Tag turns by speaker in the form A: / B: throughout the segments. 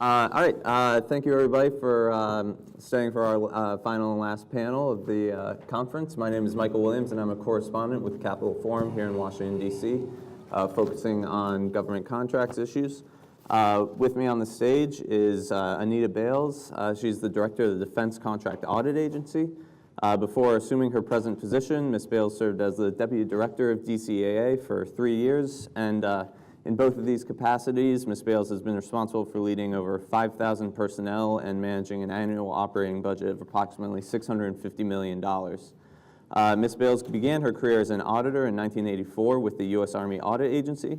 A: All right, thank you everybody for staying for our final and last panel of the conference. My name is Michael Williams and I'm a correspondent with Capitol Forum here in Washington, D.C., focusing on government contracts issues. With me on the stage is Anita Bales. She's the director of the Defense Contract Audit Agency. Before assuming her present position, Ms. Bales served as the deputy director of DCAA for 3 years, and in both of these capacities, Ms. Bales has been responsible for leading over 5,000 personnel and managing an annual operating budget of approximately $650 million. Ms. Bales began her career as an auditor in 1984 with the U.S. Army Audit Agency,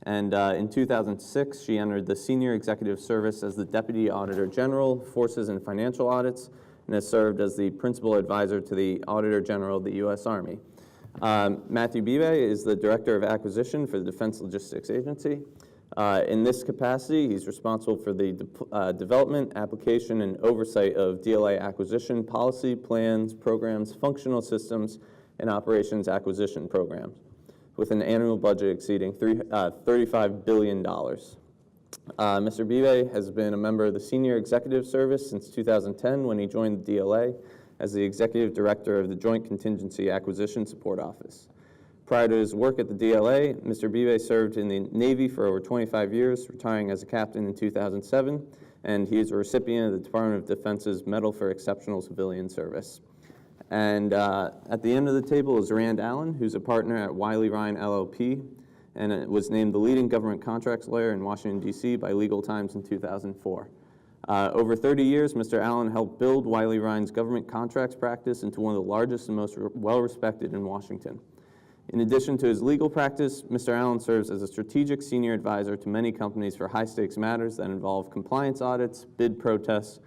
A: and in 2006, she entered the Senior Executive Service as the Deputy Auditor General, Forces and Financial Audits, and has served as the Principal Advisor to the Auditor General of the U.S. Army. Matthew Bibe is the Director of Acquisition for the Defense Logistics Agency. In this capacity, he's responsible for the development, application, and oversight of DLA acquisition policy, plans, programs, functional systems, and operations acquisition programs, with an annual budget exceeding $35 billion. Mr. Bibe has been a member of the Senior Executive Service since 2010 when he joined the DLA as the Executive Director of the Joint Contingency Acquisition Support Office. Prior to his work at the DLA, Mr. Bibe served in the Navy for over 25 years, retiring as a captain in 2007, and he is a recipient of the Department of Defense's Medal for Exceptional Civilian Service. And at the end of the table is Rand Allen, who's a partner at Wiley Ryan LLP, and it was named the leading government contracts lawyer in Washington, D.C. by Legal Times in 2004. Over 30 years, Mr. Allen helped build Wiley Ryan's government contracts practice into one of the largest and most well-respected in Washington. In addition to his legal practice, Mr. Allen serves as a strategic senior advisor to many companies for high-stakes matters that involve compliance audits, bid protests,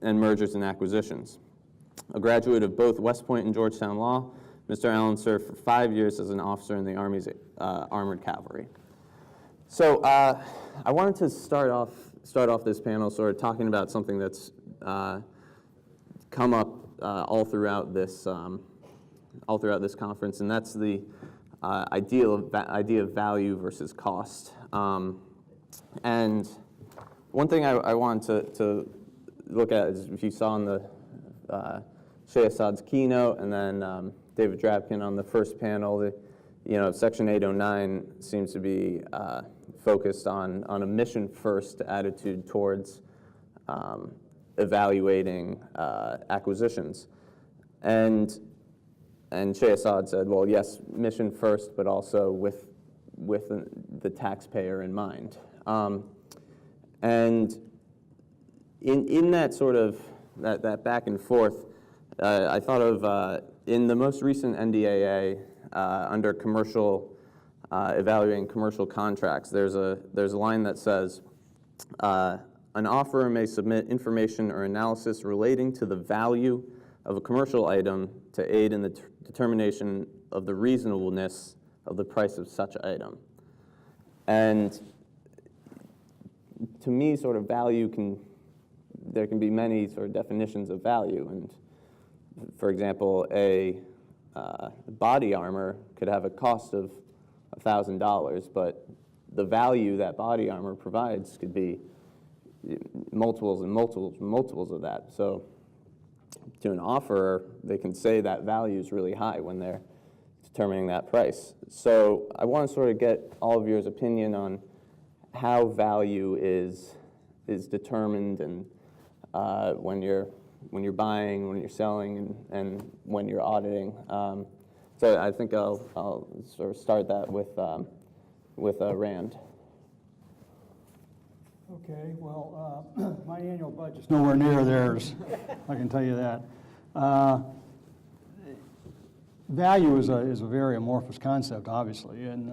A: and mergers and acquisitions. A graduate of both West Point and Georgetown Law, Mr. Allen served for 5 years as an officer in the Army's Armored Cavalry. So I wanted to start off this panel sort of talking about something that's come up all throughout this conference, and that's the idea of value versus cost. And one thing I wanted to look at is, if you saw in the Sheh Assad's keynote, and then David Drabkin on the first panel, Section 809 seems to be focused on a mission-first attitude towards evaluating acquisitions. And Sheh Assad said, well, yes, mission first, but also with the taxpayer in mind. And in that sort of, that back and forth, I thought of, in the most recent NDAA, under commercial, evaluating commercial contracts, there's a line that says, an offeror may submit information or analysis relating to the value of a commercial item to aid in the determination of the reasonableness of the price of such item. And to me, sort of value there can be many sort of definitions of value. And for example, a body armor could have a cost of $1,000, but the value that body armor provides could be multiples and multiples and multiples of that. So to an offerer, they can say that value is really high when they're determining that price. So I want to sort of get all of your opinion on how value is determined, and when you're buying, when you're selling, and when you're auditing. So I think I'll sort of start that with Rand.
B: Okay, well, my annual budget's nowhere near theirs, I can tell you that. Value is a very amorphous concept, obviously, and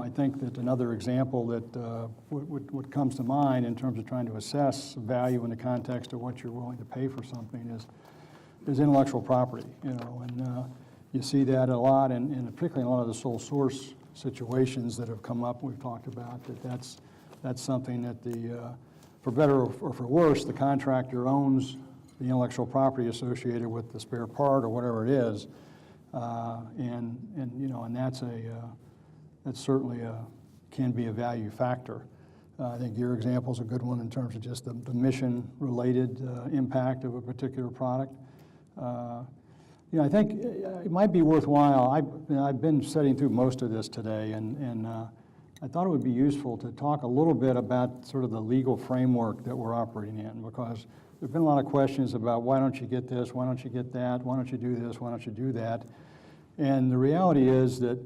B: I think that another example that what comes to mind in terms of trying to assess value in the context of what you're willing to pay for something is intellectual property, and you see that a lot, and particularly in a lot of the sole source situations that have come up. We've talked about that's something that for better or for worse, the contractor owns the intellectual property associated with the spare part or whatever it is, and that's certainly can be a value factor. I think your example is a good one in terms of just the mission-related impact of a particular product. I think it might be worthwhile. I've been studying through most of this today, and I thought it would be useful to talk a little bit about sort of the legal framework that we're operating in, because there have been a lot of questions about why don't you get this, why don't you get that, why don't you do this, why don't you do that. And the reality is that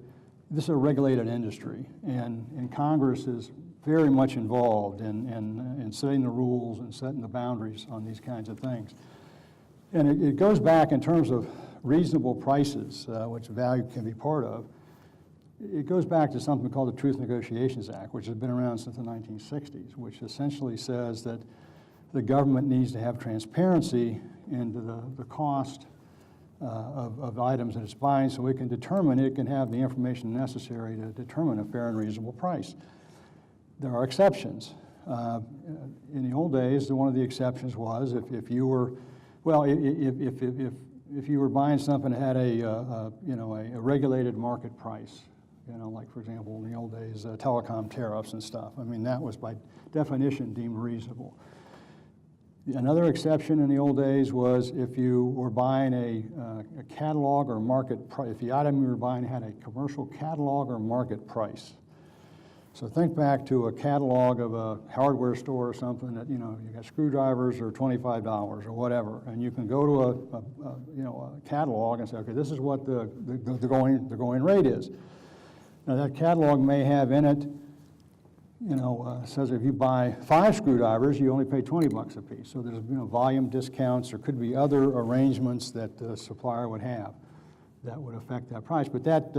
B: this is a regulated industry, and Congress is very much involved in setting the rules and setting the boundaries on these kinds of things. And it goes back in terms of reasonable prices, which value can be part of. It goes back to something called the Truth Negotiations Act, which has been around since the 1960s, which essentially says that the government needs to have transparency into the cost of items that it's buying, so it can have the information necessary to determine a fair and reasonable price. There are exceptions. In the old days, one of the exceptions was if you were, well, if you were buying something that had a regulated market price, like for example in the old days, telecom tariffs and stuff. I mean, that was by definition deemed reasonable. Another exception in the old days was if you were buying a catalog or market price, if the item you were buying had a commercial catalog or market price. So think back to a catalog of a hardware store or something that, you got screwdrivers or $25 or whatever, and you can go to a catalog and say, okay, this is what the going rate is. Now that catalog may have in it, says if you buy 5 screwdrivers, you only pay $20 a piece. So there's volume discounts, or could be other arrangements that the supplier would have that would affect that price. But that,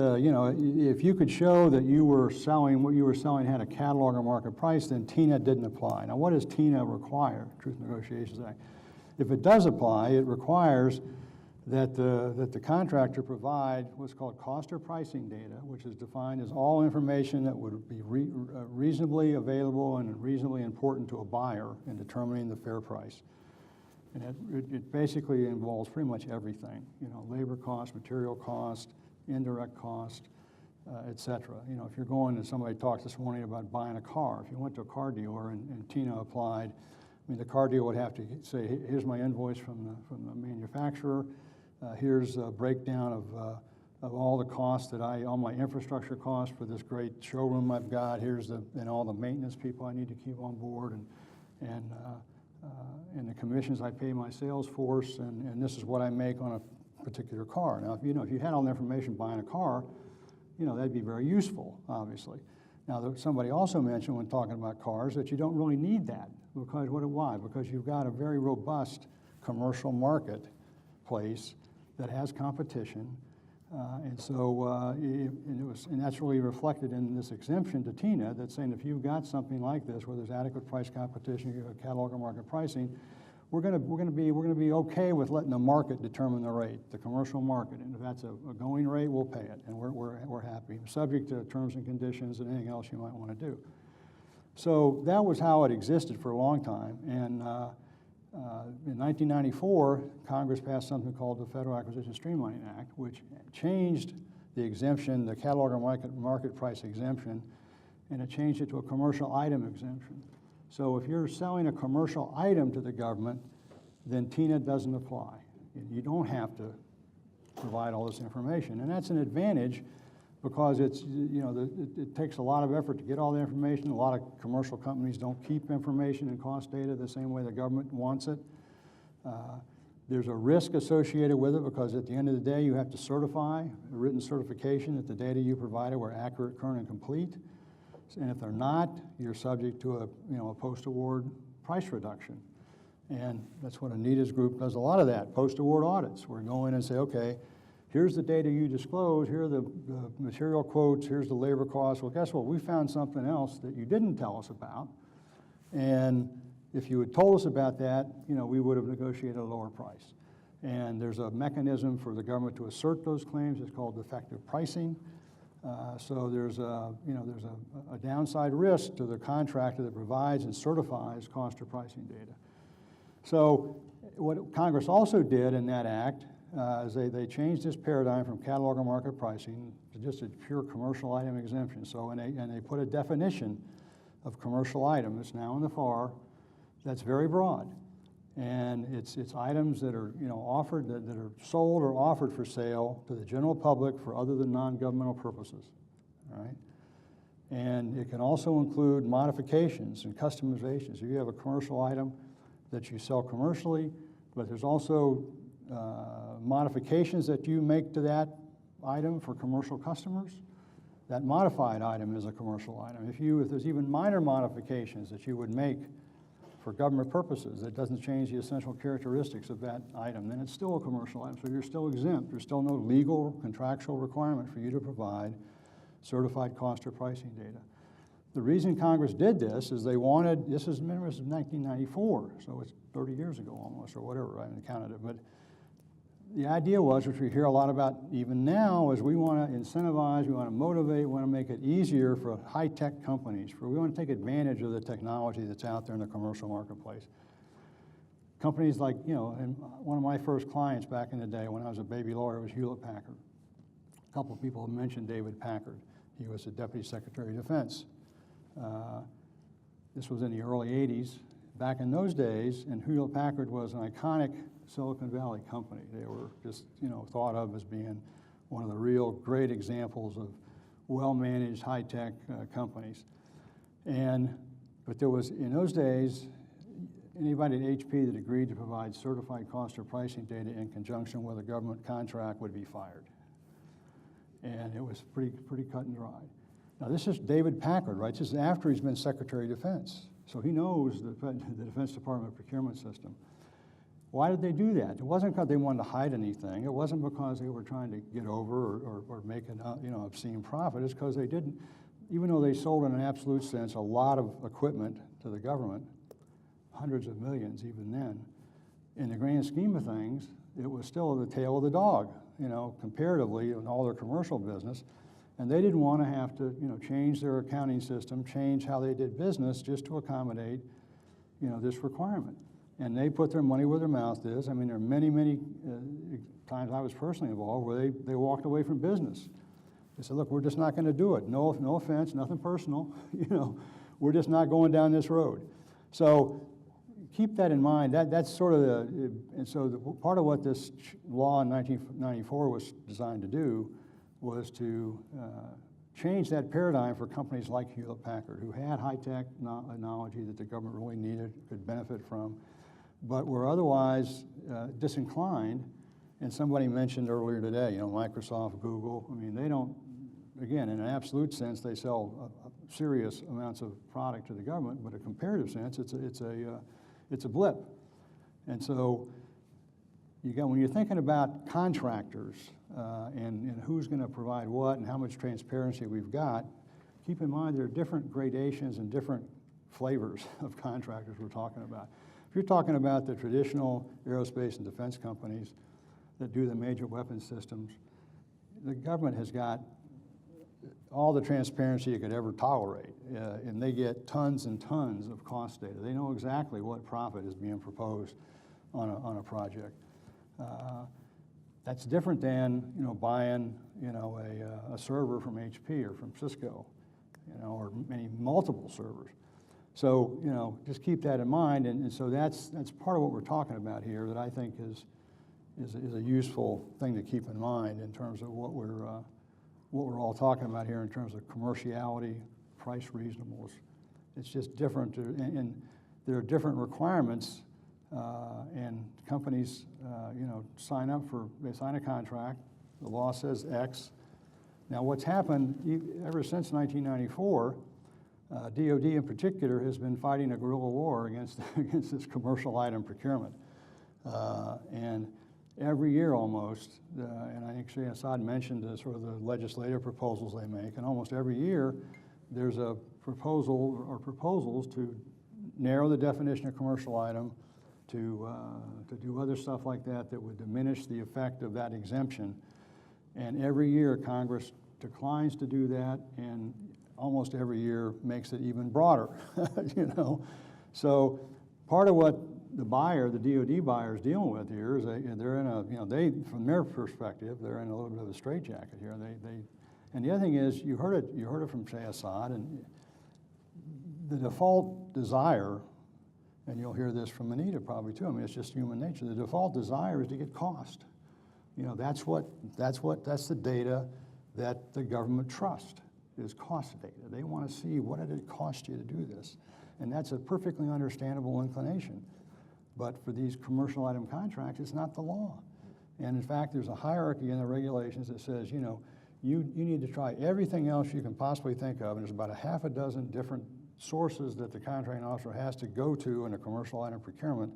B: if you could show that what you were selling had a catalog or market price, then TINA didn't apply. Now, what does TINA require, Truth Negotiations Act? If it does apply, it requires that the contractor provide what's called cost or pricing data, which is defined as all information that would be reasonably available and reasonably important to a buyer in determining the fair price. And it basically involves pretty much everything, labor cost, material cost, indirect cost, et cetera. If you're going to, somebody talked this morning about buying a car. If you went to a car dealer and TINA applied, the car dealer would have to say, here's my invoice from the manufacturer, here's a breakdown of all the costs all my infrastructure costs for this great showroom I've got, and all the maintenance people I need to keep on board, and the commissions I pay my sales force, and this is what I make on a particular car. Now, if you had all the information buying a car, that'd be very useful, obviously. Now, somebody also mentioned when talking about cars that you don't really need that. Why? Because you've got a very robust commercial marketplace that has competition, and that's really reflected in this exemption to TINA that's saying if you've got something like this where there's adequate price competition, you have a catalog or market pricing, we're going to be okay with letting the market determine the rate, the commercial market, and if that's a going rate, we'll pay it, and we're happy, subject to terms and conditions and anything else you might want to do. So that was how it existed for a long time, and in 1994, Congress passed something called the Federal Acquisition Streamlining Act, which changed the exemption, the catalog or market price exemption, and it changed it to a commercial item exemption. So if you're selling a commercial item to the government, then TINA doesn't apply. You don't have to provide all this information, and that's an advantage because it takes a lot of effort to get all the information. A lot of commercial companies don't keep information and cost data the same way the government wants it. There's a risk associated with it because at the end of the day, you have to certify a written certification that the data you provided were accurate, current, and complete. And if they're not, you're subject to a post-award price reduction. And that's what Anita's group does a lot of that, post-award audits. We're going and say, okay, here's the data you disclosed, here are the material quotes, here's the labor costs. Well, guess what? We found something else that you didn't tell us about. And if you had told us about that, we would have negotiated a lower price. And there's a mechanism for the government to assert those claims. It's called effective pricing. So there's a downside risk to the contractor that provides and certifies cost or pricing data. So what Congress also did in that act is they changed this paradigm from catalog or market pricing to just a pure commercial item exemption. So and they put a definition of commercial item. It's now in the FAR. That's very broad. And it's items that are, offered, that are sold or offered for sale to the general public for other than non-governmental purposes, all right? And it can also include modifications and customizations. If you have a commercial item that you sell commercially, but there's also modifications that you make to that item for commercial customers, that modified item is a commercial item. If there's even minor modifications that you would make for government purposes that doesn't change the essential characteristics of that item, then it's still a commercial item. So you're still exempt. There's still no legal contractual requirement for you to provide certified cost or pricing data. The reason Congress did this is they wanted, this is 1994, so it's 30 years ago almost, or whatever, I haven't counted it, but the idea was, which we hear a lot about even now, is we want to incentivize, we want to motivate, we want to make it easier for high-tech companies, we want to take advantage of the technology that's out there in the commercial marketplace. Companies like, and one of my first clients back in the day when I was a baby lawyer was Hewlett-Packard. A couple of people have mentioned David Packard. He was the Deputy Secretary of Defense. This was in the early 80s. Back in those days, and Hewlett-Packard was an iconic Silicon Valley company. They were just, thought of as being one of the real great examples of well-managed high-tech companies. But there was, in those days, anybody at HP that agreed to provide certified cost or pricing data in conjunction with a government contract would be fired. And it was pretty cut and dry. Now, this is David Packard, right? This is after he's been Secretary of Defense. So he knows the Defense Department procurement system. Why did they do that? It wasn't because they wanted to hide anything. It wasn't because they were trying to get over or make an obscene profit. It's because they didn't, even though they sold in an absolute sense a lot of equipment to the government, hundreds of millions even then, in the grand scheme of things, it was still the tail of the dog, comparatively in all their commercial business. And they didn't want to have to, change their accounting system, change how they did business just to accommodate, this requirement. And they put their money where their mouth is. I mean, there are many, many times I was personally involved where they walked away from business. They said, look, we're just not going to do it. No offense, nothing personal. We're just not going down this road. So keep that in mind. That's sort of and so part of what this law in 1994 was designed to do was to change that paradigm for companies like Hewlett-Packard, who had high-tech technology that the government really needed, could benefit from, but were otherwise disinclined. And somebody mentioned earlier today, Microsoft, Google, I mean, they don't, again, in an absolute sense, they sell serious amounts of product to the government, but in a comparative sense, it's a blip. And so when you're thinking about contractors and who's going to provide what and how much transparency we've got, keep in mind there are different gradations and different flavors of contractors we're talking about. If you're talking about the traditional aerospace and defense companies that do the major weapons systems, the government has got all the transparency it could ever tolerate, and they get tons and tons of cost data. They know exactly what profit is being proposed on a project. That's different than buying a server from HP or from Cisco, or multiple servers. So just keep that in mind, and so that's part of what we're talking about here that I think is a useful thing to keep in mind in terms of what we're all talking about here in terms of commerciality, price reasonableness. It's just different, and there are different requirements, and companies, sign a contract. The law says X. Now, what's happened ever since 1994? DOD in particular has been fighting a guerrilla war against this commercial item procurement, and every year almost, and I think Assad mentioned sort of the legislative proposals they make, and almost every year there's a proposal or proposals to narrow the definition of commercial item, to do other stuff like that would diminish the effect of that exemption. And every year Congress declines to do that, and almost every year makes it even broader, So part of what the DOD buyer is dealing with here is they're in a, from their perspective, they're in a little bit of a straitjacket here. And the other thing is, you heard it from, say, Assad, and the default desire, and you'll hear this from Anita probably too, I mean, it's just human nature, the default desire is to get cost. You know, that's the data that the government trusts, is cost data. They want to see what did it cost you to do this. And that's a perfectly understandable inclination. But for these commercial item contracts, it's not the law. And in fact, there's a hierarchy in the regulations that says, you know, you need to try everything else you can possibly think of, and there's about a half a dozen different sources that the contracting officer has to go to in a commercial item procurement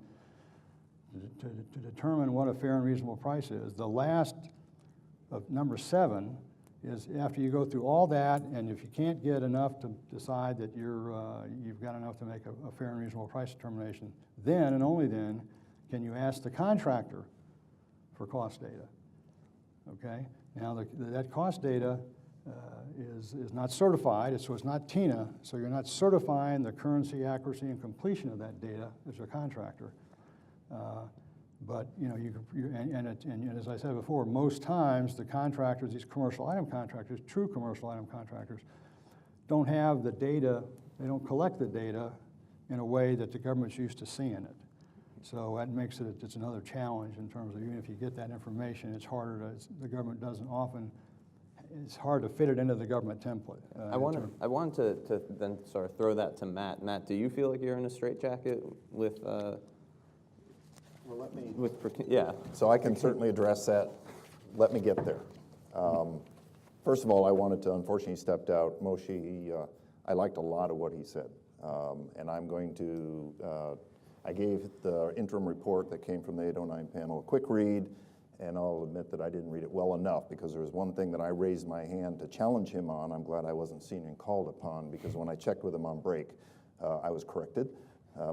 B: to determine what a fair and reasonable price is. The last, of number 7, is after you go through all that, and if you can't get enough to decide that you've got enough to make a fair and reasonable price determination, then and only then can you ask the contractor for cost data. Okay? Now that cost data is not certified, so it's not TINA, so you're not certifying the currency, accuracy, and completion of that data as a contractor. But you know, and as I said before, most times the contractors, these commercial item contractors, true commercial item contractors, don't have the data, they don't collect the data in a way that the government's used to seeing it. So that makes it's another challenge in terms of even if you get that information, it's harder to, the government doesn't often, it's hard to fit it into the government template.
A: I wanted to then sort of throw that to Matt. Matt, do you feel like you're in a straitjacket with
C: Well, let me.
A: Yeah.
C: So I can certainly address that. Let me get there. First of all, I wanted to, unfortunately, he stepped out. Moshe, I liked a lot of what he said. And I'm going to, I gave the interim report that came from the 809 panel a quick read, and I'll admit that I didn't read it well enough because there was one thing that I raised my hand to challenge him on. I'm glad I wasn't seen and called upon because when I checked with him on break, I was corrected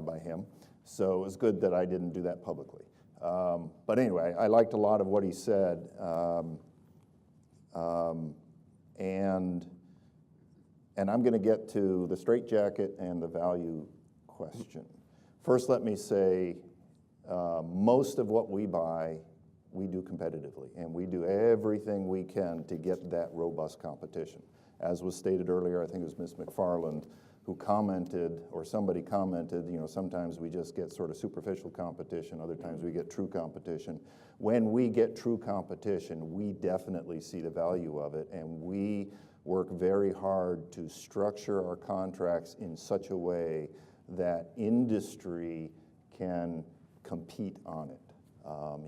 C: by him. So it was good that I didn't do that publicly. But anyway, I liked a lot of what he said. And I'm going to get to the straitjacket and the value question. First, let me say, most of what we buy, we do competitively, and we do everything we can to get that robust competition. As was stated earlier, I think it was Ms. McFarland who commented, or somebody commented, you know, sometimes we just get sort of superficial competition, other times we get true competition. When we get true competition, we definitely see the value of it, and we work very hard to structure our contracts in such a way that industry can compete on it.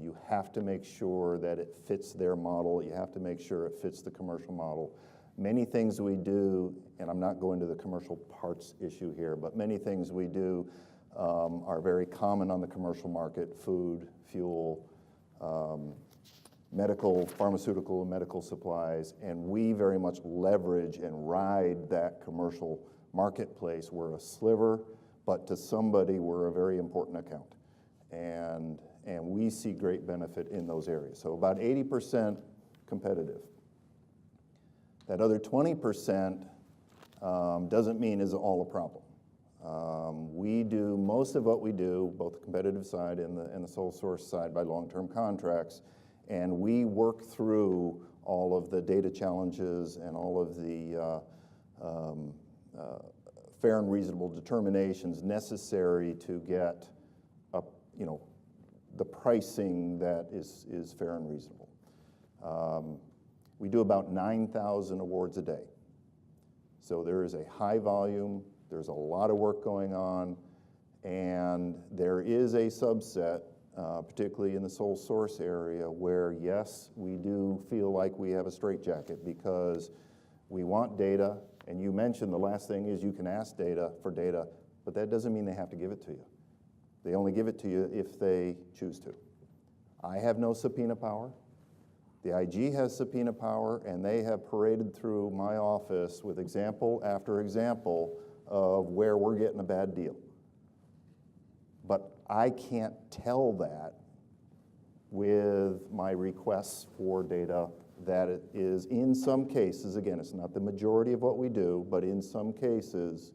C: You have to make sure that it fits their model. You have to make sure it fits the commercial model. Many things we do, and I'm not going to the commercial parts issue here, but many things we do are very common on the commercial market: food, fuel, medical, pharmaceutical, and medical supplies, and we very much leverage and ride that commercial marketplace. We're a sliver, but to somebody, we're a very important account. And we see great benefit in those areas. So about 80% competitive. That other 20% doesn't mean is all a problem. We do most of what we do, both the competitive side and the sole source side, by long-term contracts, and we work through all of the data challenges and all of the fair and reasonable determinations necessary to get the pricing that is fair and reasonable. We do about 9,000 awards a day. So there is a high volume, there's a lot of work going on, and there is a subset, particularly in the sole source area, where yes, we do feel like we have a straitjacket because we want data, and you mentioned the last thing is you can ask data for data, but that doesn't mean they have to give it to you. They only give it to you if they choose to. I have no subpoena power. The IG has subpoena power, and they have paraded through my office with example after example of where we're getting a bad deal. But I can't tell that with my requests for data that it is in some cases, again, it's not the majority of what we do, but in some cases,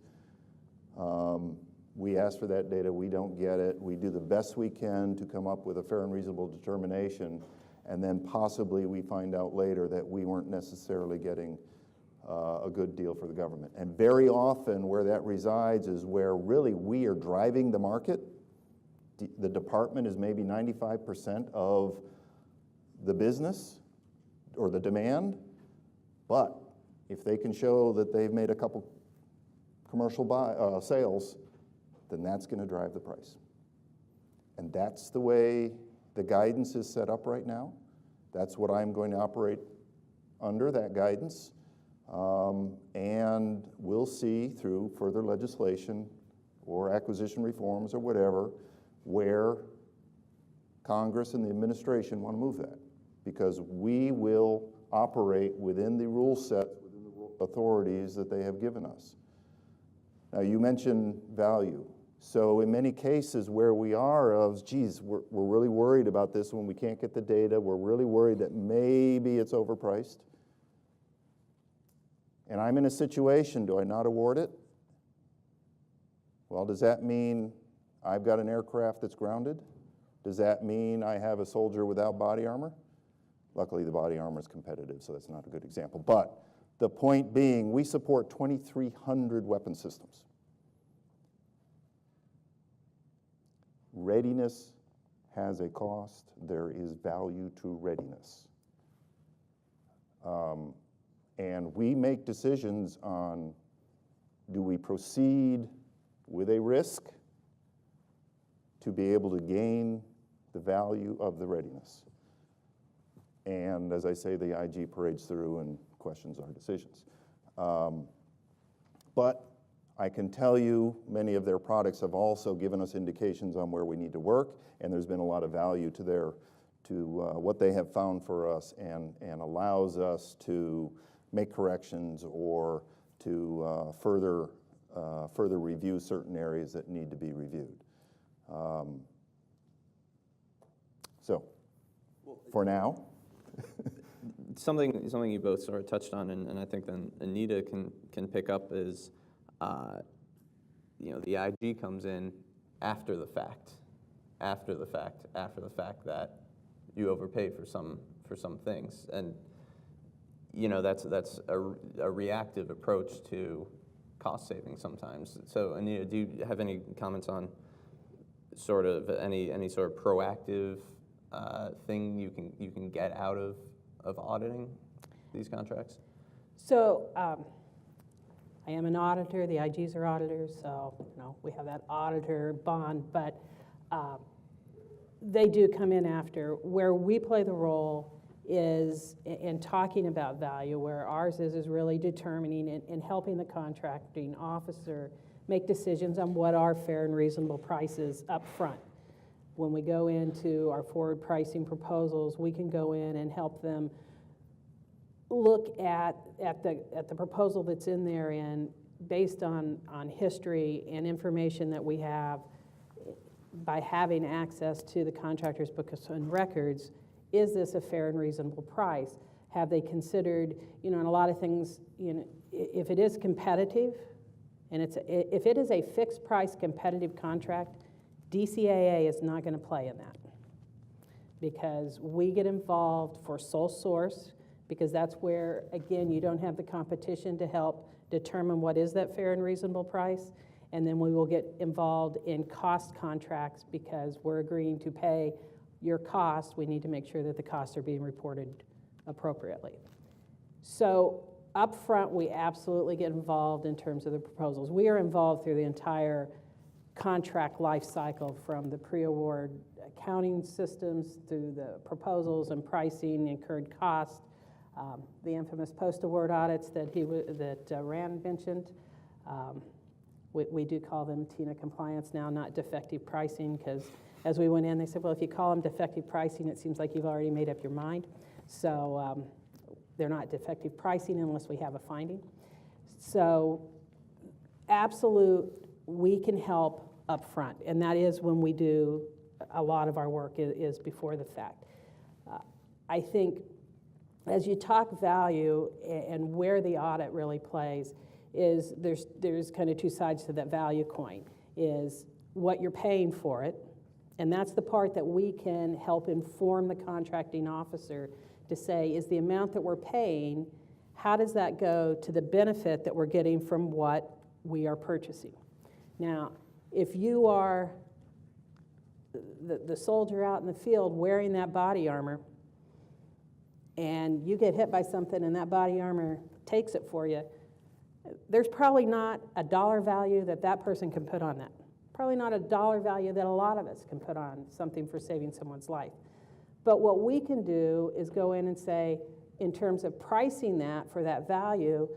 C: we ask for that data, we don't get it, we do the best we can to come up with a fair and reasonable determination, and then possibly we find out later that we weren't necessarily getting a good deal for the government. And very often where that resides is where really we are driving the market. The department is maybe 95% of the business or the demand, but if they can show that they've made a couple commercial sales, then that's going to drive the price. And that's the way the guidance is set up right now. That's what I'm going to operate under, that guidance. And we'll see through further legislation or acquisition reforms or whatever where Congress and the administration want to move that, because we will operate within the rule set, within the authorities that they have given us. Now, you mentioned value. So in many cases where we are of, geez, we're really worried about this when we can't get the data, we're really worried that maybe it's overpriced, and I'm in a situation, do I not award it? Well, does that mean I've got an aircraft that's grounded? Does that mean I have a soldier without body armor? Luckily, the body armor is competitive, so that's not a good example. But the point being, we support 2,300 weapon systems. Readiness has a cost. There is value to readiness. And we make decisions on, do we proceed with a risk to be able to gain the value of the readiness? And as I say, the IG parades through and questions our decisions. But I can tell you many of their products have also given us indications on where we need to work, and there's been a lot of value to what they have found for us, and allows us to make corrections or to further review certain areas that need to be reviewed. So, for now.
A: Something you both sort of touched on, and I think then Anita can pick up is, the IG comes in after the fact that you overpay for some things, and that's a reactive approach to cost saving sometimes. So Anita, do you have any comments on sort of any sort of proactive thing you can get out of auditing these contracts?
D: So I am an auditor. The IGs are auditors, so we have that auditor bond. But they do come in after. Where we play the role is in talking about value. Where ours is really determining and helping the contracting officer make decisions on what are fair and reasonable prices up front. When we go into our forward pricing proposals, we can go in and help them look at the proposal that's in there, and based on history and information that we have, by having access to the contractor's books and records, is this a fair and reasonable price? Have they considered, and a lot of things, if it is competitive, and if it is a fixed price competitive contract, DCAA is not going to play in that, because we get involved for sole source, because that's where, again, you don't have the competition to help determine what is that fair and reasonable price. And then we will get involved in cost contracts, because we're agreeing to pay your cost. We need to make sure that the costs are being reported appropriately. So up front, we absolutely get involved in terms of the proposals. We are involved through the entire contract life cycle, from the pre-award accounting systems through the proposals and pricing, incurred cost, the infamous post-award audits that Rand mentioned. We do call them TINA compliance now, not defective pricing, because as we went in, they said, well, if you call them defective pricing, it seems like you've already made up your mind. So they're not defective pricing unless we have a finding. So absolute, we can help up front, and that is when we do a lot of our work is before the fact. I think as you talk value and where the audit really plays, is there's kind of two sides to that value coin. Is what you're paying for it, and that's the part that we can help inform the contracting officer to say, is the amount that we're paying, how does that go to the benefit that we're getting from what we are purchasing? Now, if you are the soldier out in the field wearing that body armor, and you get hit by something and that body armor takes it for you, there's probably not a dollar value that that person can put on that. Probably not a dollar value that a lot of us can put on something for saving someone's life. But what we can do is go in and say, in terms of pricing that for that value,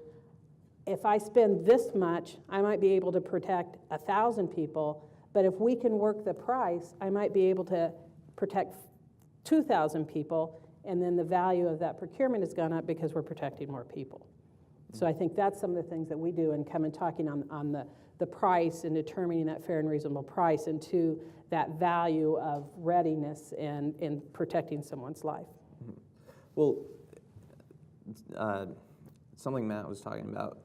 D: if I spend this much, I might be able to protect 1,000 people, but if we can work the price, I might be able to protect 2,000 people, and then the value of that procurement has gone up because we're protecting more people. So I think that's some of the things that we do and come and talking on the price and determining that fair and reasonable price into that value of readiness and in protecting someone's life.
A: Well, something Matt was talking about,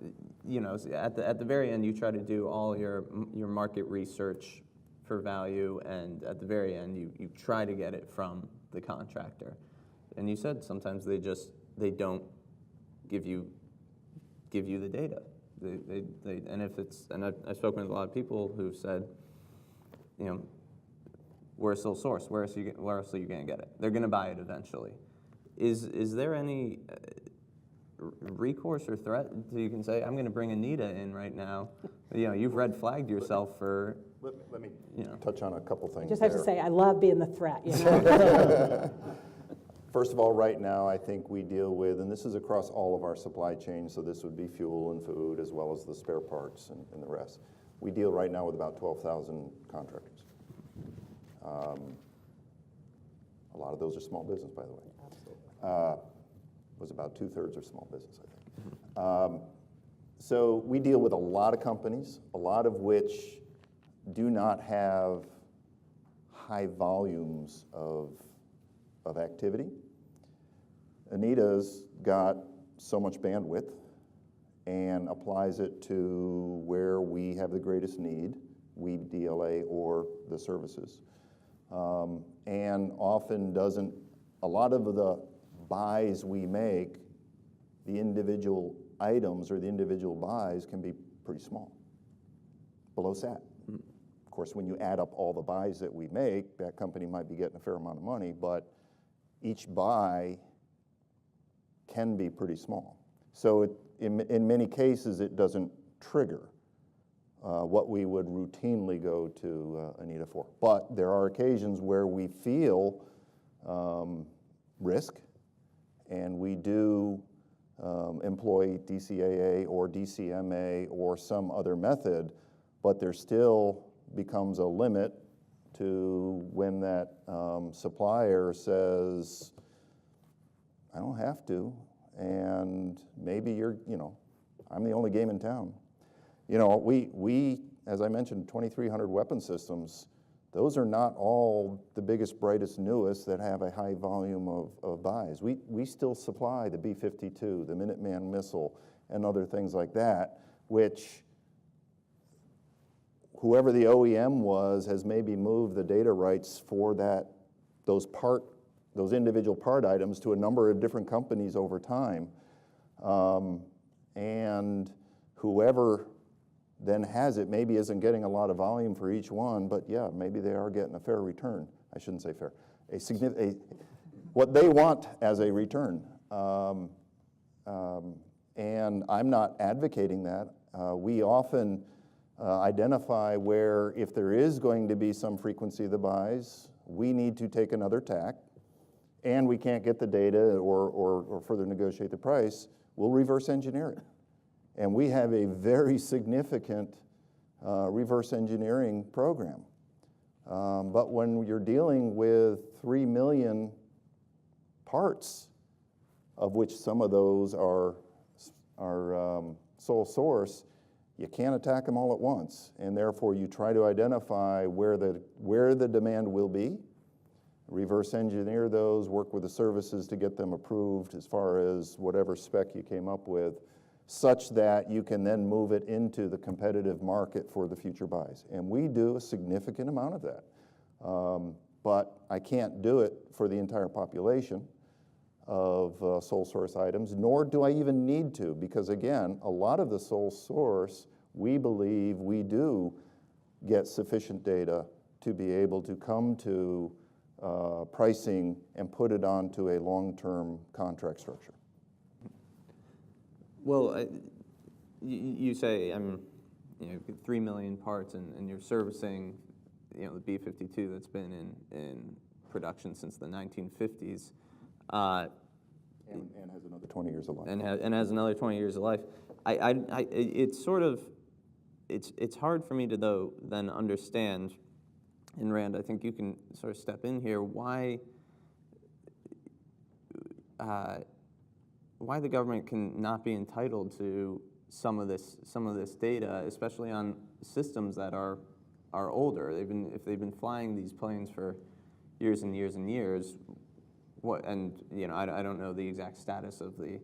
A: you know, at the very end, you try to do all your market research for value, and at the very end, you try to get it from the contractor. And you said sometimes they don't give you the data. I've spoken with a lot of people who've said, you know, we're a sole source. Where else are you going to get it? They're going to buy it eventually. Is there any recourse or threat that you can say, I'm going to bring Anita in right now? You know, you've red flagged yourself for.
C: Let me touch on a couple things.
D: Just have to say, I love being the threat. You know?
C: First of all, right now, I think we deal with, and this is across all of our supply chain, so this would be fuel and food as well as the spare parts and the rest. We deal right now with about 12,000 contractors. A lot of those are small business, by the way. Absolutely. Was about 2/3 are small business, I think. So we deal with a lot of companies, a lot of which do not have high volumes of activity. Anita's got so much bandwidth and applies it to where we have the greatest need, we DLA or the services, and often doesn't, a lot of the buys we make, the individual items or the individual buys can be pretty small, below SAT. Of course, when you add up all the buys that we make, that company might be getting a fair amount of money, but each buy can be pretty small. So in many cases, it doesn't trigger what we would routinely go to Anita for. But there are occasions where we feel risk, and we do employ DCAA or DCMA or some other method, but there still becomes a limit to when that supplier says, I don't have to, and maybe I'm the only game in town. You know, we as I mentioned, 2,300 weapon systems. Those are not all the biggest, brightest, newest that have a high volume of buys. We still supply the B-52, the Minuteman missile, and other things like that, which whoever the OEM was has maybe moved the data rights for those individual part items to a number of different companies over time. And whoever then has it maybe isn't getting a lot of volume for each one, but yeah, maybe they are getting a fair return. I shouldn't say fair. What they want as a return. And I'm not advocating that. We often identify where if there is going to be some frequency of the buys, we need to take another tack, and we can't get the data or further negotiate the price, we'll reverse engineer it. And we have a very significant reverse engineering program. But when you're dealing with 3 million parts, of which some of those are sole source, you can't attack them all at once, and therefore you try to identify where the demand will be, reverse engineer those, work with the services to get them approved as far as whatever spec you came up with, such that you can then move it into the competitive market for the future buys. And we do a significant amount of that. But I can't do it for the entire population. of sole source items, nor do I even need to, because again, a lot of the sole source, we believe we do get sufficient data to be able to come to pricing and put it onto a long-term contract structure.
A: Well, you say 3 million parts, and you're servicing, the B-52 that's been in production since the 1950s,
C: and has another 20 years of life.
A: And has another 20 years of life. It's sort of, it's hard for me to then understand. And Rand, I think you can sort of step in here. Why the government can not be entitled to some of this data, especially on systems that are older. If they've been flying these planes for years and years and years. I don't know the exact status of the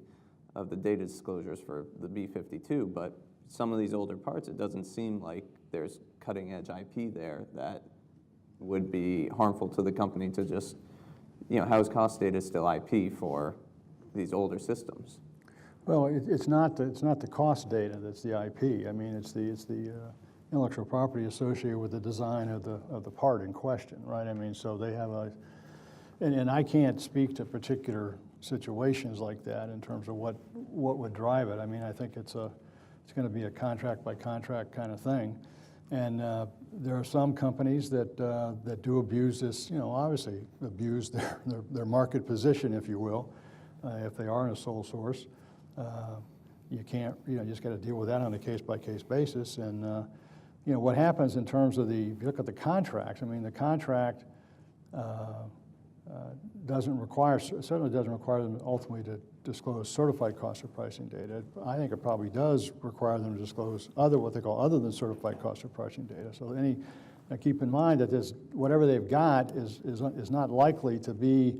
A: data disclosures for the B-52, but some of these older parts, it doesn't seem like there's cutting edge IP there that would be harmful to the company to just, how is cost data still IP for these older systems?
B: Well, it's not the cost data that's the IP. I mean, it's the intellectual property associated with the design of the part in question, right? I mean, so they have and I can't speak to particular situations like that in terms of what would drive it. I mean, I think it's going to be a contract by contract kind of thing. And there are some companies that do abuse this, obviously abuse their market position, if you will, if they are in a sole source. You can't, you just got to deal with that on a case-by-case basis. And, what happens in terms of if you look at the contracts, I mean, the contract certainly doesn't require them ultimately to disclose certified cost of pricing data. I think it probably does require them to disclose what they call other than certified cost of pricing data. So now keep in mind that whatever they've got is not likely to be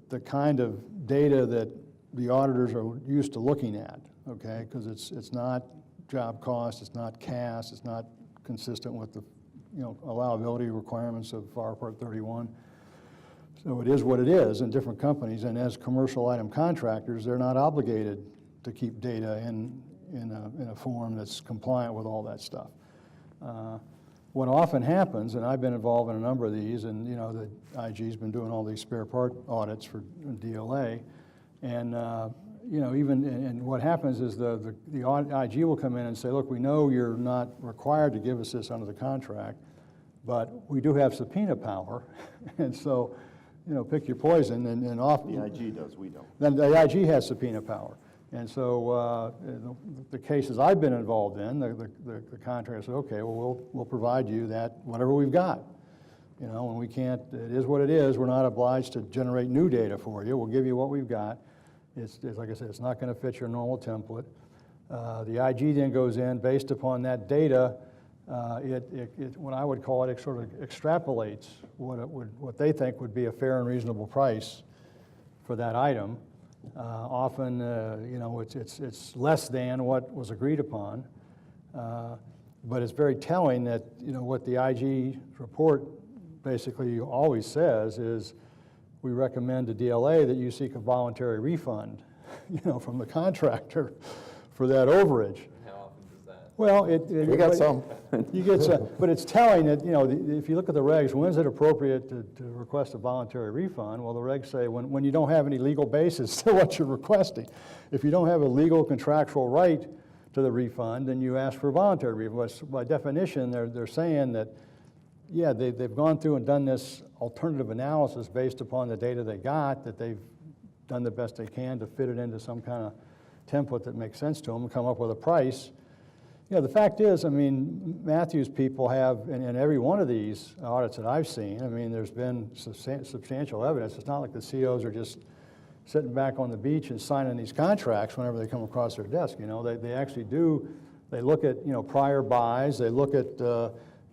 B: the kind of data that the auditors are used to looking at, okay? Because it's not job cost, it's not CAS, it's not consistent with the allowability requirements of FAR Part 31. So it is what it is in different companies, and as commercial item contractors, they're not obligated to keep data in a form that's compliant with all that stuff. What often happens, and I've been involved in a number of these, and the IG's been doing all these spare part audits for DLA, and and what happens is the IG will come in and say, look, we know you're not required to give us this under the contract, but we do have subpoena power, and so pick your poison, and often
C: The IG does, we don't.
B: Then the IG has subpoena power. And so the cases I've been involved in, the contractor said, okay, well, we'll provide you that, whatever we've got. And we can't, it is what it is. We're not obliged to generate new data for you. We'll give you what we've got. It's like I said, it's not going to fit your normal template. The IG then goes in, based upon that data, what I would call it sort of extrapolates what they think would be a fair and reasonable price for that item. Often, it's less than what was agreed upon, but it's very telling that what the IG report basically always says is, we recommend to DLA that you seek a voluntary refund, from the contractor for that overage.
A: How often does that?
B: Well,
C: We got some.
B: You get some, but it's telling that, if you look at the regs, when is it appropriate to request a voluntary refund? Well, the regs say when you don't have any legal basis to what you're requesting. If you don't have a legal contractual right to the refund, then you ask for a voluntary refund. By definition, they're saying that, yeah, they've gone through and done this alternative analysis based upon the data they got, that they've done the best they can to fit it into some kind of template that makes sense to them and come up with a price. The fact is, I mean, Matthew's people have, in every one of these audits that I've seen, I mean, there's been substantial evidence. It's not like the COs are just sitting back on the beach and signing these contracts whenever they come across their desk. They actually do, they look at, prior buys, they look at,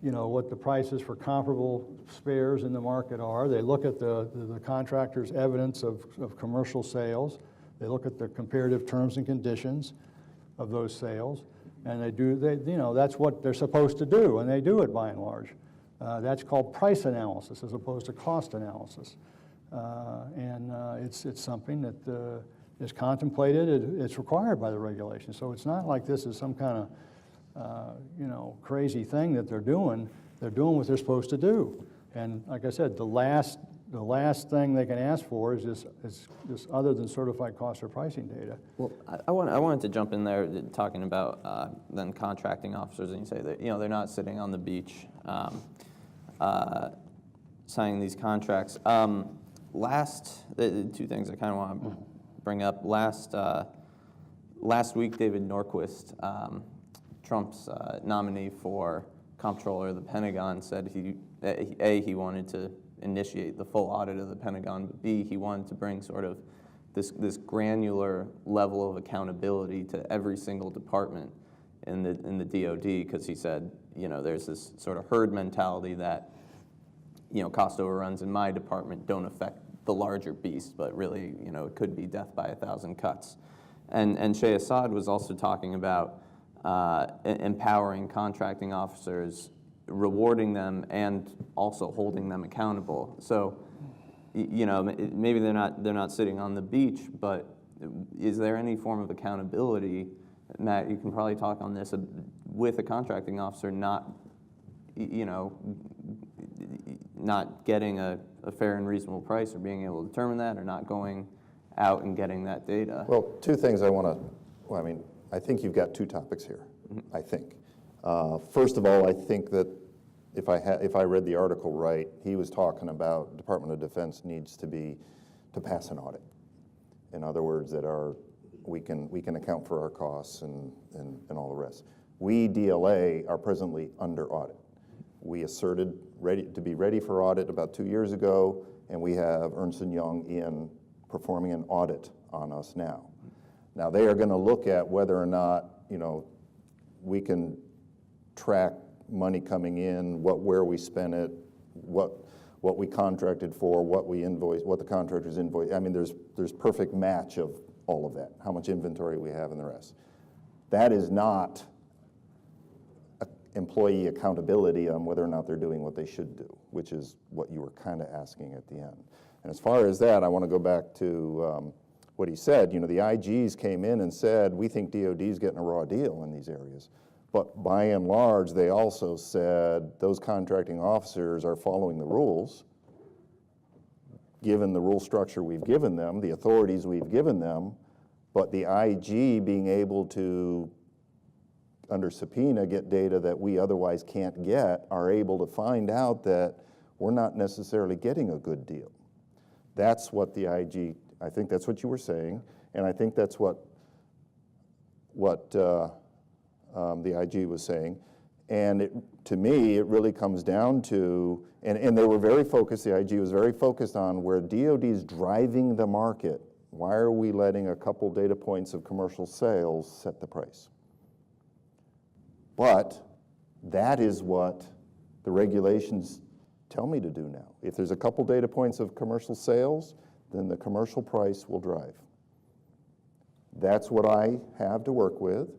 B: what the prices for comparable spares in the market are. They look at the contractor's evidence of commercial sales. They look at the comparative terms and conditions of those sales. And that's what they're supposed to do, and they do it by and large. That's called price analysis as opposed to cost analysis. and it's something that is contemplated. It's required by the regulation. So it's not like this is some kind of crazy thing that they're doing. They're doing what they're supposed to do. And like I said, the last thing they can ask for is this other than certified cost or pricing data.
A: Well, I wanted to jump in there talking about then contracting officers, and you say that they're not sitting on the beach signing these contracts. The two things I kind of want to bring up. Last week, David Norquist, Trump's nominee for comptroller of the Pentagon, said he wanted to initiate the full audit of the Pentagon, but B, he wanted to bring sort of this granular level of accountability to every single department in the DoD, because he said, there's this sort of herd mentality that, cost overruns in my department don't affect the larger beast, but really, it could be death by 1,000 cuts. And Shea Assad was also talking about empowering contracting officers, rewarding them, and also holding them accountable. So, maybe they're not sitting on the beach, but is there any form of accountability? Matt, you can probably talk on this, with a contracting officer not getting a fair and reasonable price, or being able to determine that, or not going out and getting that data?
C: Well, two things I think you've got two topics here, I think. First of all, I think that if I read the article right, he was talking about Department of Defense needs to pass an audit. In other words, that we can account for our costs and all the rest. We, DLA, are presently under audit. We asserted to be ready for audit about 2 years ago, and we have Ernst & Young in performing an audit on us now. Now, they are going to look at whether or not, we can track money coming in, where we spent it, what we contracted for, what we invoiced, what the contractors invoiced. I mean, there's perfect match of all of that, how much inventory we have and the rest. That is not employee accountability on whether or not they're doing what they should do, which is what you were kind of asking at the end. And as far as that, I want to go back to what he said. The IGs came in and said, we think DOD is getting a raw deal in these areas. But by and large, they also said those contracting officers are following the rules, given the rule structure we've given them, the authorities we've given them, but the IG being able to, under subpoena, get data that we otherwise can't get, are able to find out that we're not necessarily getting a good deal. That's what the IG, I think that's what you were saying, and I think that's what the IG was saying. And to me, it really comes down to, and they were very focused, the IG was very focused on where DOD is driving the market. Why are we letting a couple data points of commercial sales set the price? But that is what the regulations tell me to do now. If there's a couple data points of commercial sales, then the commercial price will drive. That's what I have to work with.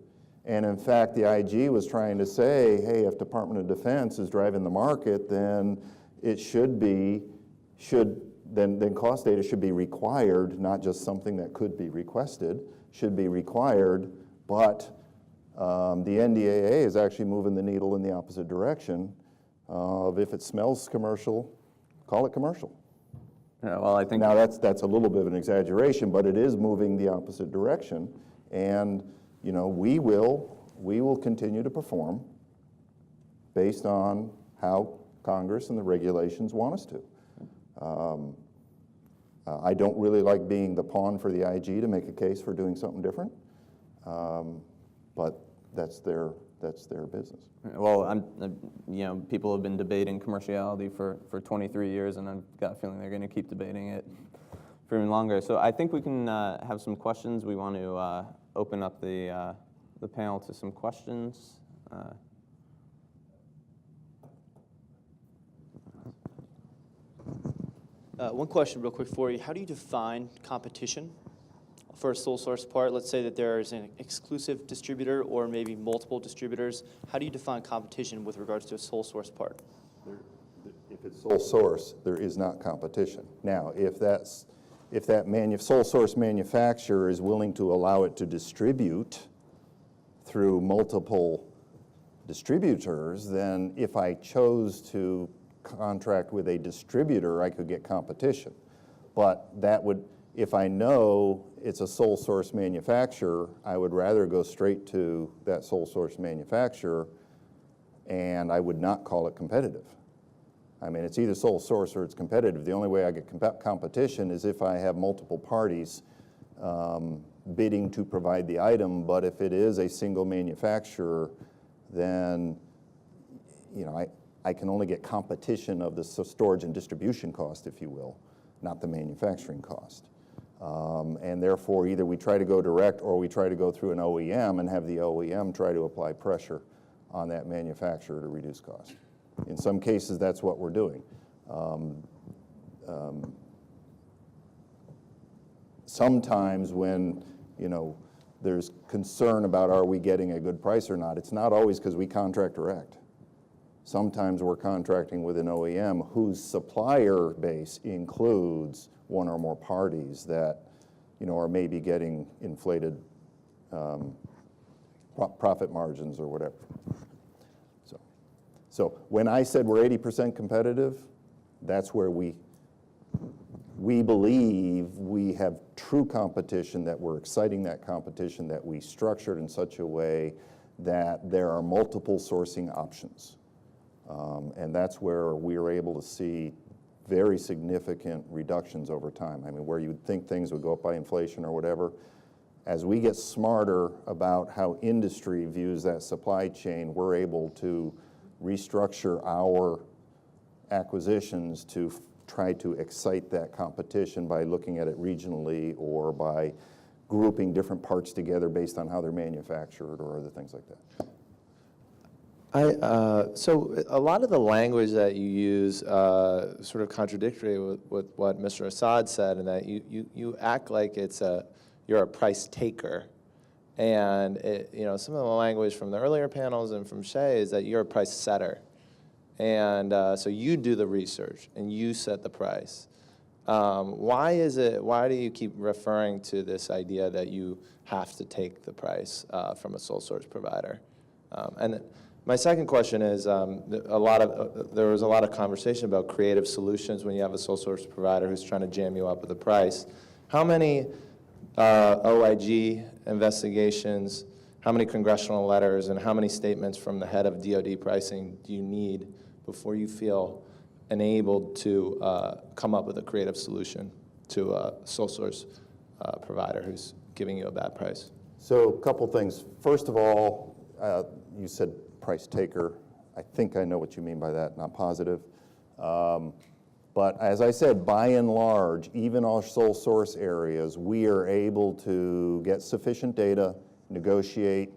C: And in fact, the IG was trying to say, hey, if Department of Defense is driving the market, then it then cost data should be required, not just something that could be requested, should be required, but the NDAA is actually moving the needle in the opposite direction of, if it smells commercial, call it commercial.
A: Yeah, well, I think
C: now that's a little bit of an exaggeration, but it is moving the opposite direction, and we will continue to perform based on how Congress and the regulations want us to. I don't really like being the pawn for the IG to make a case for doing something different, but that's their business.
A: Well, people have been debating commerciality for 23 years, and I've got a feeling they're going to keep debating it for even longer. So I think we can have some questions. We want to open up the panel to some questions.
E: One question real quick for you. How do you define competition for a sole source part? Let's say that there is an exclusive distributor or maybe multiple distributors. How do you define competition with regards to a sole source part?
C: If it's sole source, there is not competition. Now, if that sole source manufacturer is willing to allow it to distribute through multiple distributors, then if I chose to contract with a distributor, I could get competition. But that would, if I know it's a sole source manufacturer, I would rather go straight to that sole source manufacturer, and I would not call it competitive. I mean, it's either sole source or it's competitive. The only way I get competition is if I have multiple parties bidding to provide the item, but if it is a single manufacturer, then, you know, I can only get competition of the storage and distribution cost, if you will, not the manufacturing cost. And therefore, either we try to go direct or we try to go through an OEM and have the OEM try to apply pressure on that manufacturer to reduce cost. In some cases, that's what we're doing. Sometimes when, you know, there's concern about are we getting a good price or not, it's not always because we contract direct. Sometimes we're contracting with an OEM whose supplier base includes one or more parties that, you know, are maybe getting inflated profit margins or whatever. So when I said we're 80% competitive, that's where we believe we have true competition, that we're exciting that competition, that we structured in such a way that there are multiple sourcing options. And that's where we are able to see very significant reductions over time. I mean, where you would think things would go up by inflation or whatever, as we get smarter about how industry views that supply chain, we're able to restructure our acquisitions to try to excite that competition by looking at it regionally or by grouping different parts together based on how they're manufactured or other things like that.
F: So a lot of the language that you use sort of contradictory with what Mr. Assad said, and that you act like you're a price taker. And you know, some of the language from the earlier panels and from Shay is that you're a price setter. And so you do the research and you set the price. Why do you keep referring to this idea that you have to take the price from a sole source provider? And my second question is, there was a lot of conversation about creative solutions when you have a sole source provider who's trying to jam you up with a price. How many OIG investigations, how many congressional letters, and how many statements from the head of DoD pricing do you need before you feel enabled to come up with a creative solution to a sole source provider who's giving you a bad price?
C: So a couple things. First of all, you said price taker. I think I know what you mean by that, not positive. But as I said, by and large, even our sole source areas, we are able to get sufficient data, negotiate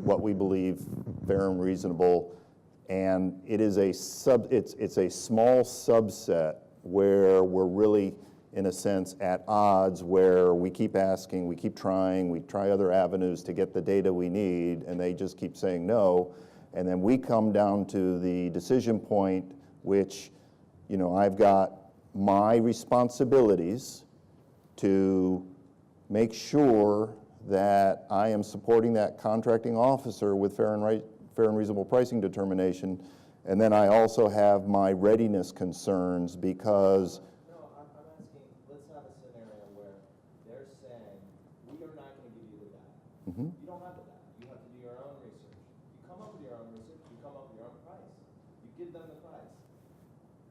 C: what we believe fair and reasonable, and it is it's a small subset where we're really, in a sense, at odds, where we keep asking, we keep trying, we try other avenues to get the data we need, and they just keep saying no, and then we come down to the decision point, which, you know, I've got my responsibilities to make sure that I am supporting that contracting officer with fair and reasonable pricing determination, and then I also have my readiness concerns because.
F: No, I'm asking, let's have a scenario where they're saying, we are not going to give you the data.
C: Mm-hmm.
F: You don't have the data. You have to do your own research. You come up with your own research, you come up with your own price. You give them the price.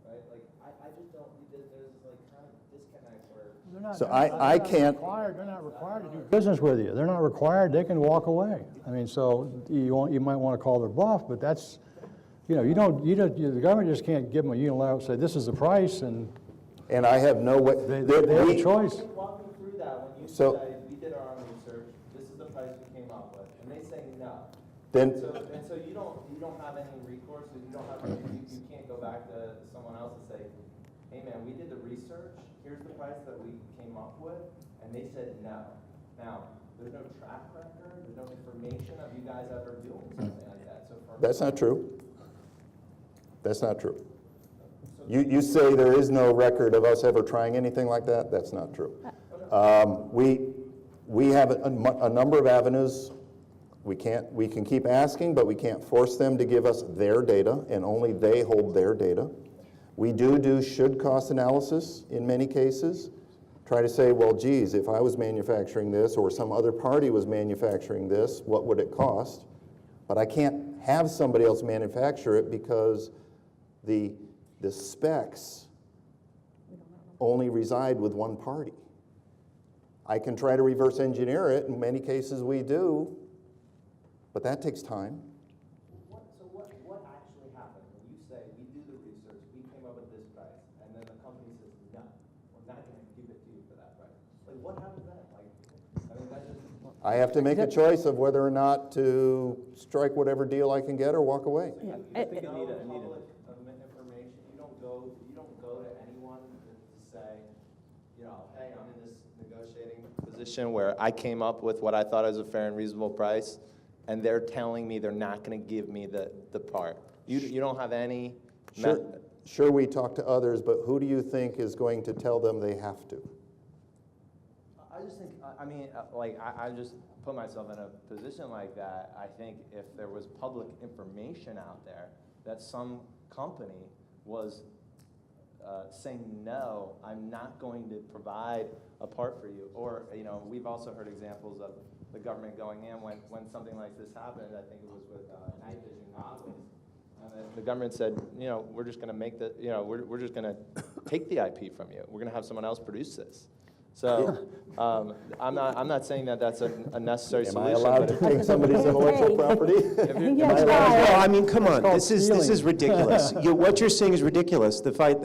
F: Right? Like, I just don't, there's this like kind of disconnect where.
C: So I can't.
B: They're not required to do business with you. They're not required. They can walk away. I mean, so you might want to call their bluff, but that's, you know, the government just can't give them a unilateral, say this is the price, and
C: I have no way.
B: they have a choice.
F: Walk me through that when you
C: So-
F: say, we did our own research, this is the price we came up with, and they say no.
C: Then.
F: And so you don't have any recourse, you don't have, you can't go back to someone else and say, hey man, we did the research, here's the price that we came up with, and they said no. Now, there's no track record, there's no information of you guys ever doing something like that. So
C: That's not true. That's not true. You say there is no record of us ever trying anything like that? That's not true. We have a number of avenues. We can keep asking, but we can't force them to give us their data, and only they hold their data. We do should-cost analysis in many cases. Try to say, well, geez, if I was manufacturing this or some other party was manufacturing this, what would it cost? But I can't have somebody else manufacture it because the specs only reside with one party. I can try to reverse engineer it. In many cases we do, but that takes time.
F: So what actually happened when you say we do the research, we came up with this price, and then the company says, no, we're not going to give it to you for that price? Like, what happens then? Like, I mean, that just...
C: I have to make a choice of whether or not to strike whatever deal I can get or walk away.
F: You think you need public information? You don't go to anyone to say, you know, hey, I'm in this negotiating position where I came up with what I thought was a fair and reasonable price, and they're telling me they're not going to give me the part. You don't have any...
C: Sure, we talk to others, but who do you think is going to tell them they have to?
F: I just think, I mean, like, I just put myself in a position like that. I think if there was public information out there that some company was saying, no, I'm not going to provide a part for you. Or, you know, we've also heard examples of the government going in when something like this happened. I think it was with night vision goggles. The government said, you know, we're just going to make the, you know, we're just going to take the IP from you. We're going to have someone else produce this. So I'm not saying that that's a necessary solution.
C: Am I allowed to take somebody's intellectual property?
G: Well, I mean, come on, this is ridiculous. What you're saying is ridiculous. The fact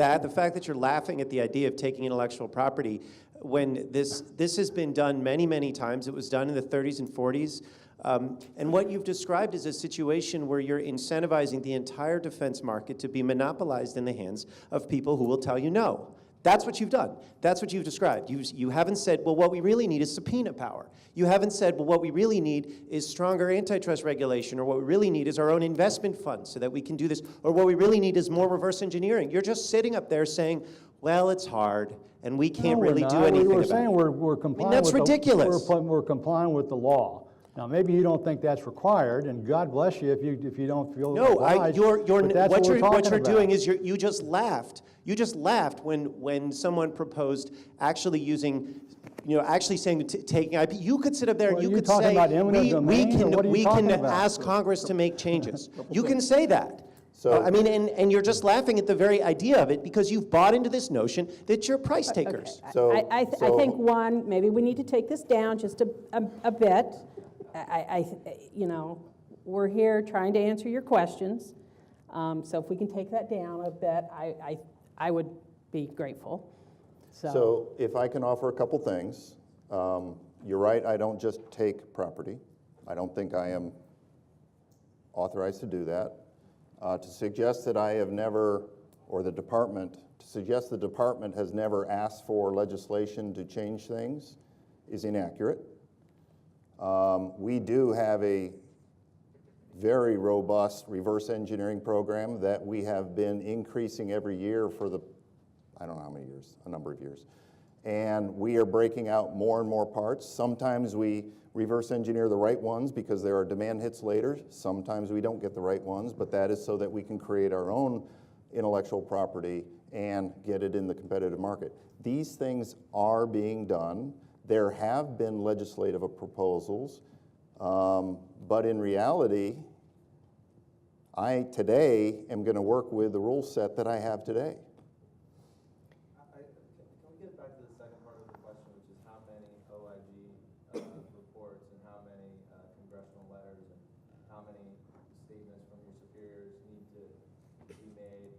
G: that you're laughing at the idea of taking intellectual property, when this has been done many, many times. It was done in the 30s and 40s. And what you've described is a situation where you're incentivizing the entire defense market to be monopolized in the hands of people who will tell you no. That's what you've done. That's what you've described. You haven't said, well, what we really need is subpoena power. You haven't said, well, what we really need is stronger antitrust regulation, or what we really need is our own investment fund so that we can do this, or what we really need is more reverse engineering. You're just sitting up there saying, well, it's hard, and we can't really do anything
B: we're
G: about
B: saying
G: it.
B: we're complying
G: that's
B: with
G: ridiculous.
B: We're complying with the law. Now, maybe you don't think that's required, and God bless you if you don't feel
G: No,
B: obliged,
G: what
B: that's what
G: you're doing is you just laughed. You just laughed when someone proposed actually using, you know, actually saying taking IP. You could sit up there and you could say, we can ask Congress to make changes. You can say that.
C: So,
G: I mean, and you're just laughing at the very idea of it because you've bought into this notion that you're price takers.
D: Okay. I think, one, maybe we need to take this down just a bit. You know, we're here trying to answer your questions. So if we can take that down a bit, I would be grateful.
C: So if I can offer a couple things, you're right, I don't just take property. I don't think I am authorized to do that. To suggest that I have never, or the department, to suggest the department has never asked for legislation to change things is inaccurate. We do have a very robust reverse engineering program that we have been increasing every year for I don't know how many years, a number of years. And we are breaking out more and more parts. Sometimes we reverse engineer the right ones because there are demand hits later. Sometimes we don't get the right ones, but that is so that we can create our own intellectual property and get it in the competitive market. These things are being done. There have been legislative proposals, but in reality, I today am going to work with the rule set that I have today.
F: Can we get back to the second part of the question, which is how many OIG reports and how many congressional letters and how many statements from your superiors need to be made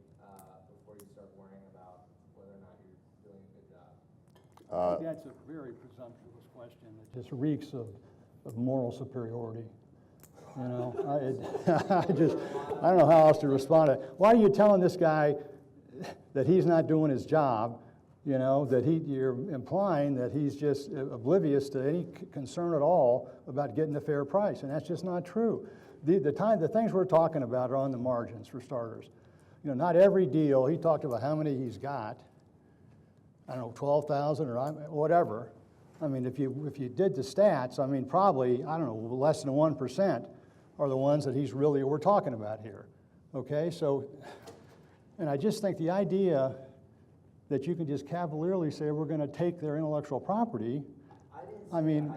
F: before you start worrying about whether or not you're doing a good job?
B: That's a very presumptuous question. It just reeks of moral superiority. You know, I don't know how else to respond to it. Why are you telling this guy that he's not doing his job? You know, that you're implying that he's just oblivious to any concern at all about getting a fair price, and that's just not true. The things we're talking about are on the margins, for starters. not every deal, he talked about how many he's got, I don't know, 12,000 or whatever. I mean, if you did the stats, I mean, probably, I don't know, less than 1% are the ones that we're talking about here, okay? So, and I just think the idea that you can just cavalierly say we're going to take their intellectual property, I mean,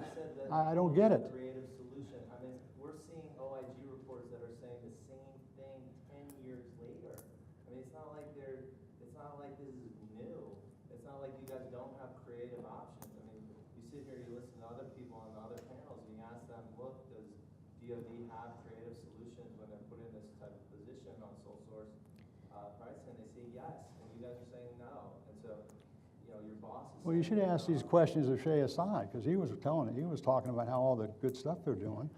B: I don't get it.
H: Creative solution. I mean, we're seeing OIG reports that are saying the same thing 10 years later. I mean, it's not like this is new. It's not like you guys don't have creative options. I mean, you sit here, you listen to other people on the other panels, and you ask them, look, does DoD have creative solutions when they're put in this type of position on sole source pricing? And they say yes, and you guys are saying no. And so, your boss is.
B: Well, you should ask these questions of Shay Assad, because he was talking about how all the good stuff they're doing.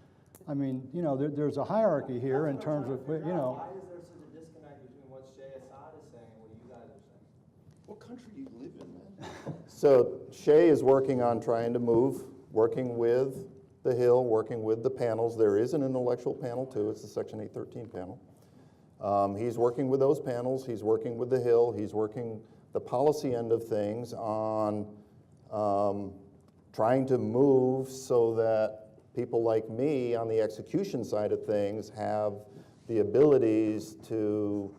B: I mean, there's a hierarchy here in terms of,
H: Why is there such a disconnect between what Shay Assad is saying and what you guys are saying?
C: What country do you live in, man? So Shay is working on trying to move, working with the Hill, working with the panels. There is an intellectual panel too. It's the Section 813 panel. He's working with those panels. He's working with the Hill. He's working the policy end of things on trying to move so that people like me on the execution side of things have the abilities to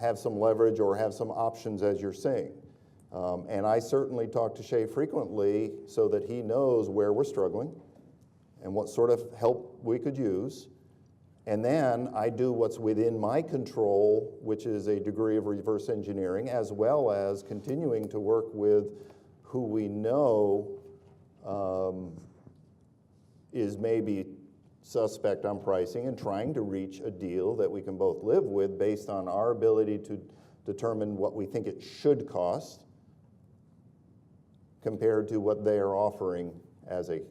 C: have some leverage or have some options, as you're saying. And I certainly talk to Shay frequently so that he knows where we're struggling and what sort of help we could use. And then I do what's within my control, which is a degree of reverse engineering, as well as continuing to work with who we know is maybe suspect on pricing and trying to reach a deal that we can both live with based on our ability to determine what we think it should cost compared to what they are offering as a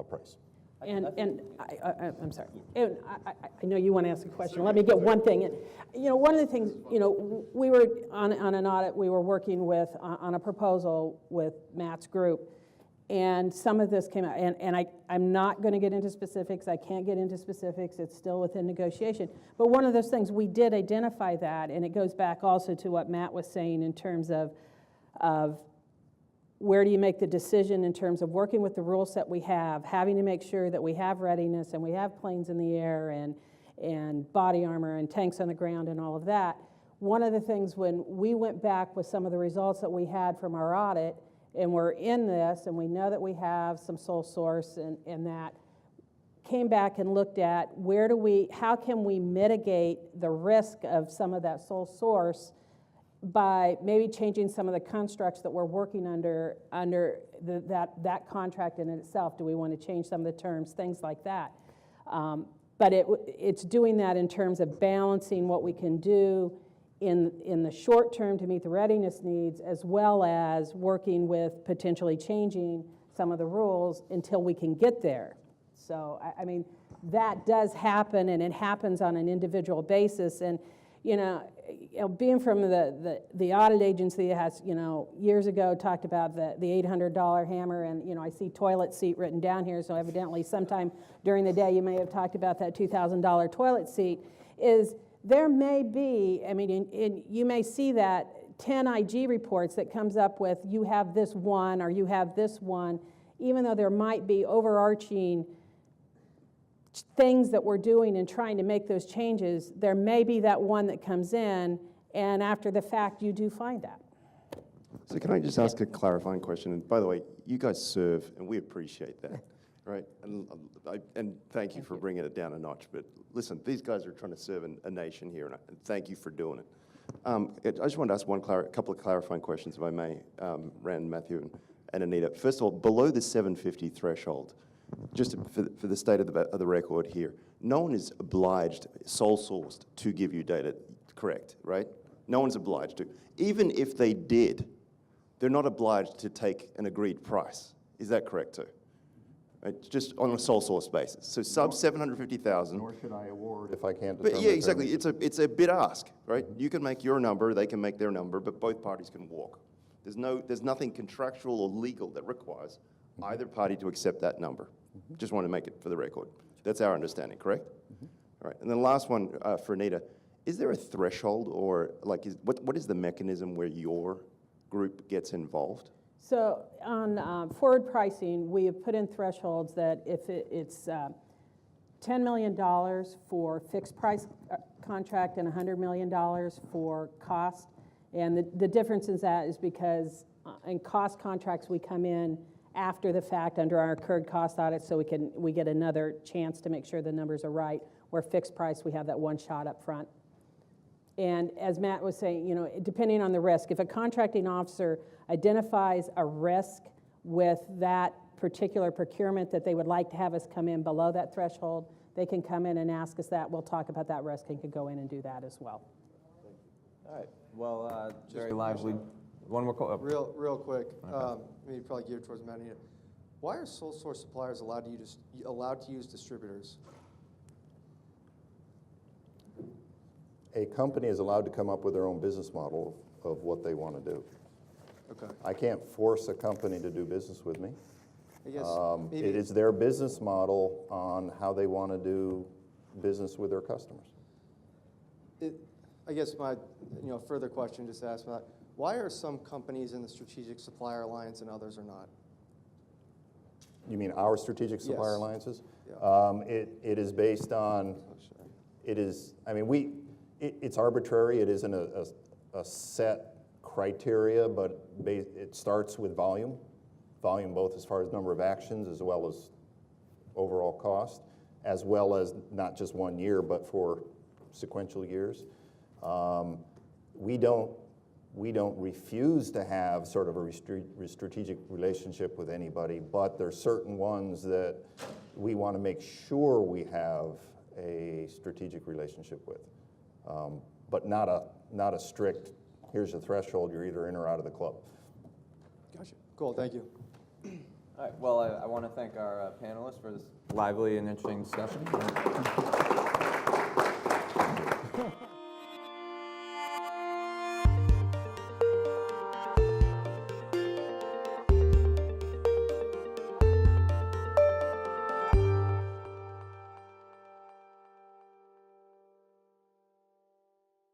C: price.
D: And I'm sorry. And I know you want to ask a question. Let me get one thing. One of the things, we were on an audit. We were working with on a proposal with Matt's group, and some of this came out. And I'm not going to get into specifics. I can't get into specifics. It's still within negotiation. But one of those things, we did identify that, and it goes back also to what Matt was saying in terms of where do you make the decision in terms of working with the rule set we have, having to make sure that we have readiness and we have planes in the air and body armor and tanks on the ground and all of that. One of the things when we went back with some of the results that we had from our audit, and we're in this, and we know that we have some sole source and that, came back and looked at how can we mitigate the risk of some of that sole source by maybe changing some of the constructs that we're working under that contract in itself. Do we want to change some of the terms, things like that? But it's doing that in terms of balancing what we can do in the short term to meet the readiness needs, as well as working with potentially changing some of the rules until we can get there. So, I mean, that does happen, and it happens on an individual basis. And being from the audit agency that has, years ago talked about the $800 hammer, and, I see toilet seat written down here, so evidently sometime during the day you may have talked about that $2,000 toilet seat, is there may be, you may see that 10 IG reports that comes up with you have this one or you have this one, even though there might be overarching things that we're doing and trying to make those changes, there may be that one that comes in, and after the fact, you do find that.
I: So can I just ask a clarifying question? And by the way, you guys serve, and we appreciate that, right? And thank you for bringing it down a notch. But listen, these guys are trying to serve a nation here, and thank you for doing it. I just wanted to ask a couple of clarifying questions, if I may, Rand, Matthew, and Anita. First of all, below the 750 threshold, just for the state of the record here, no one is obliged, sole sourced, to give you data, correct, right? No one's obliged to. Even if they did, they're not obliged to take an agreed price. Is that correct too? Right? Just on a sole source basis. So sub 750,000.
C: Nor should I award if I can't
I: But
C: determine.
I: yeah, exactly. It's a bid ask, right? You can make your number, they can make their number, but both parties can walk. There's nothing contractual or legal that requires either party to accept that number. Just want to make it for the record. That's our understanding, correct? All right, and then the last one for Anita. Is there a threshold, or like, what is the mechanism where your group gets involved?
D: So on forward pricing, we have put in thresholds that if it's $10 million for fixed price contract and $100 million for cost. And the difference in that is because in cost contracts, we come in after the fact under our incurred cost audit, so we get another chance to make sure the numbers are right. Where fixed price, we have that one shot up front. And as Matt was saying, you know, depending on the risk, if a contracting officer identifies a risk with that particular procurement that they would like to have us come in below that threshold, they can come in and ask us that. We'll talk about that risk and can go in and do that as well.
A: All right, well, very lively. One more call.
J: Real quick,
A: Okay.
J: maybe probably geared towards Matt. Why are sole source suppliers allowed to use distributors?
C: A company is allowed to come up with their own business model of what they want to do.
J: Okay.
C: I can't force a company to do business with me.
J: I guess maybe
C: It is their business model on how they want to do business with their customers.
J: I guess my further question just to ask about, why are some companies in the Strategic Supplier Alliance and others are not?
C: You mean our strategic supplier
J: Yes.
C: alliances?
J: Yeah.
C: It is based on, it is, I mean, it's arbitrary. It isn't a set criteria, but it starts with volume. Volume both as far as number of actions as well as overall cost, as well as not just 1 year, but for sequential years. We don't refuse to have sort of a strategic relationship with anybody, but there's certain ones that we want to make sure we have a strategic relationship with, but not a strict, here's the threshold, you're either in or out of the club.
J: Gotcha. Cool, thank you.
A: All right, well, I want to thank our panelists for this lively and interesting discussion.